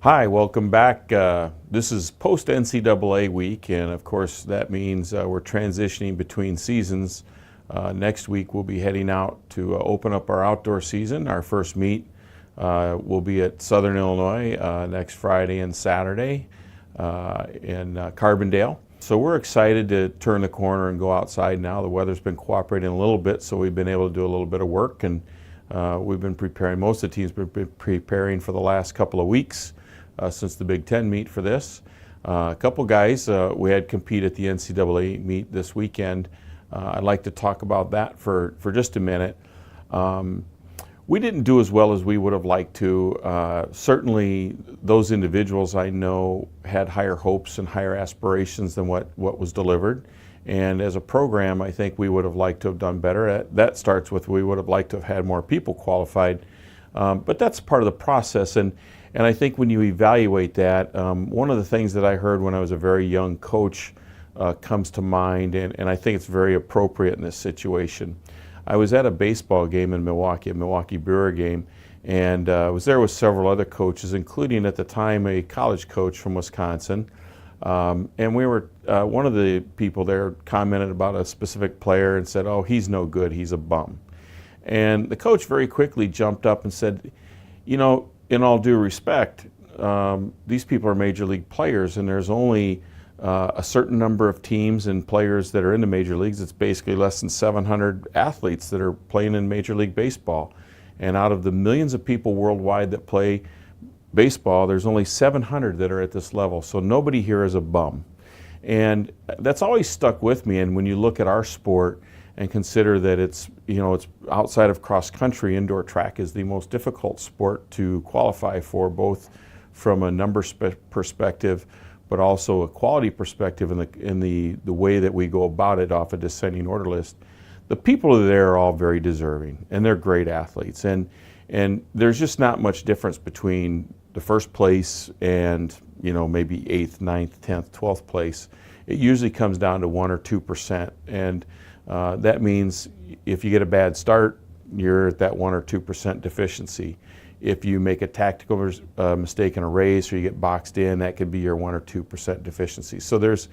Hi, welcome back. This is post-NCAA week, and of course that means we're transitioning between seasons. Next week we'll be heading out to open up our outdoor season. Our first meet will be at Southern Illinois next Friday and Saturday in Carbondale. So we're excited to turn the corner and go outside now. The weather's been cooperating a little bit, so we've been able to do a little bit of work, and we've been preparing. Most of the teams have been preparing for the last couple of weeks. Since the Big Ten meet for this. A couple guys we had compete at the NCAA meet this weekend. I'd like to talk about that for just a minute. We didn't do as well as we would have liked to. Certainly those individuals I know had higher hopes and higher aspirations than what was delivered. And as a program, I think we would have liked to have done better. That starts with we would have liked to have had more people qualified. But that's part of the process. And I think when you evaluate that, one of the things that I heard when I was a very young coach comes to mind, and I think it's very appropriate in this situation. I was at a baseball game in Milwaukee, a Milwaukee Brewer game, and I was there with several other coaches, including at the time a college coach from Wisconsin. And we were, one of the people there commented about a specific player and said, "Oh, he's no good, he's a bum." And the coach very quickly jumped up and said, "You know, in all due respect, these people are major league players, and there's only a certain number of teams and players that are in the major leagues. It's basically less than 700 athletes that are playing in Major League Baseball. And out of the millions of people worldwide that play baseball, there's only 700 that are at this level. So nobody here is a bum." And that's always stuck with me. And when you look at our sport and consider that it's outside of cross country, indoor track is the most difficult sport to qualify for, both from a number perspective, but also a quality perspective in the way that we go about it off a descending order list. The people there are all very deserving, and they're great athletes. And there's just not much difference between the first place and maybe 8th, 9th, 10th, 12th place. It usually comes down to 1 or 2%. And that means if you get a bad start, you're at that 1 or 2% deficiency. If you make a tactical mistake in a race or you get boxed in, that could be your 1 or 2% deficiency. So there's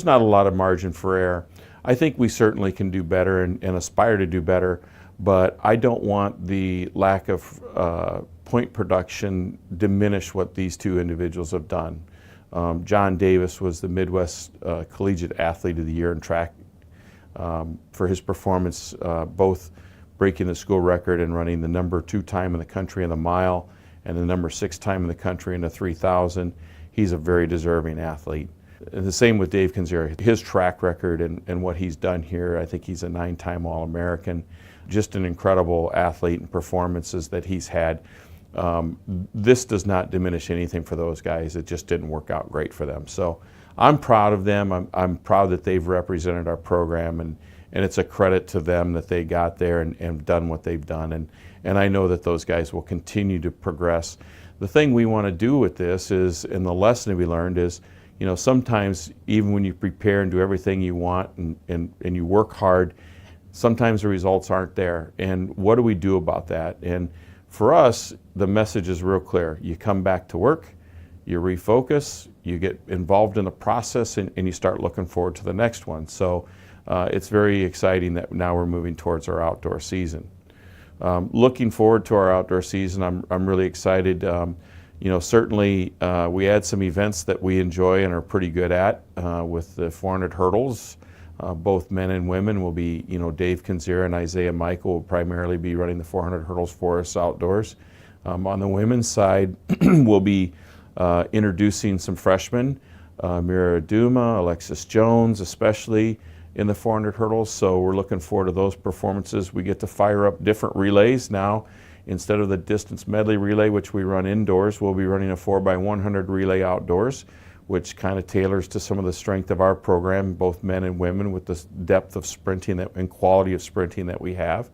not a lot of margin for error. I think we certainly can do better and aspire to do better, but I don't want the lack of point production diminish what these two individuals have done. John Davis was the Midwest Collegiate Athlete of the Year in track for his performance, both breaking the school record and running the number 2 time in the country in the mile and the number 6 time in the country in the 3,000. He's a very deserving athlete. And the same with Dave Canary. His track record and what he's done here, I think he's a 9-time All-American. Just an incredible athlete and performances that he's had. This does not diminish anything for those guys. It just didn't work out great for them. So I'm proud of them. I'm proud that they've represented our program, and it's a credit to them that they got there and done what they've done. And I know that those guys will continue to progress. The thing we want to do with this is, and the lesson we learned is, sometimes even when you prepare and do everything you want and you work hard, sometimes the results aren't there. And what do we do about that? And for us, the message is real clear. You come back to work, you refocus, you get involved in the process, and you start looking forward to the next one. So it's very exciting that now we're moving towards our outdoor season. Looking forward to our outdoor season, I'm really excited. Certainly we had some events that we enjoy and are pretty good at with the 400 hurdles. Both men and women will be, Dave Canary and Isaiah Michael will primarily be running the 400 hurdles for us outdoors. On the women's side, we'll be introducing some freshmen, Mira Duma, Alexis Jones, especially in the 400 hurdles. So we're looking forward to those performances. We get to fire up different relays now. Instead of the distance medley relay, which we run indoors, we'll be running a 4x100 relay outdoors, which kind of tailors to some of the strength of our program, both men and women, with the depth of sprinting and quality of sprinting that we have.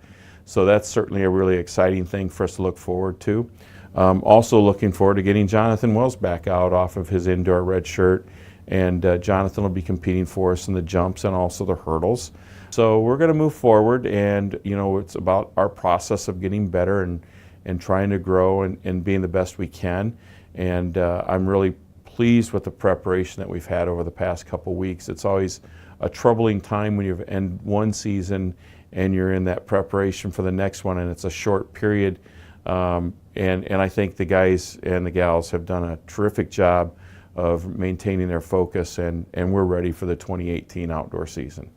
So that's certainly a really exciting thing for us to look forward to. Also looking forward to getting Jonathan Wells back out off of his indoor red shirt, and Jonathan will be competing for us in the jumps and also the hurdles. So we're going to move forward, and it's about our process of getting better and trying to grow and being the best we can. And I'm really pleased with the preparation that we've had over the past couple weeks. It's always a troubling time when you end one season and you're in that preparation for the next one, and it's a short period. And I think the guys and the gals have done a terrific job of maintaining their focus, and we're ready for the 2018 outdoor season.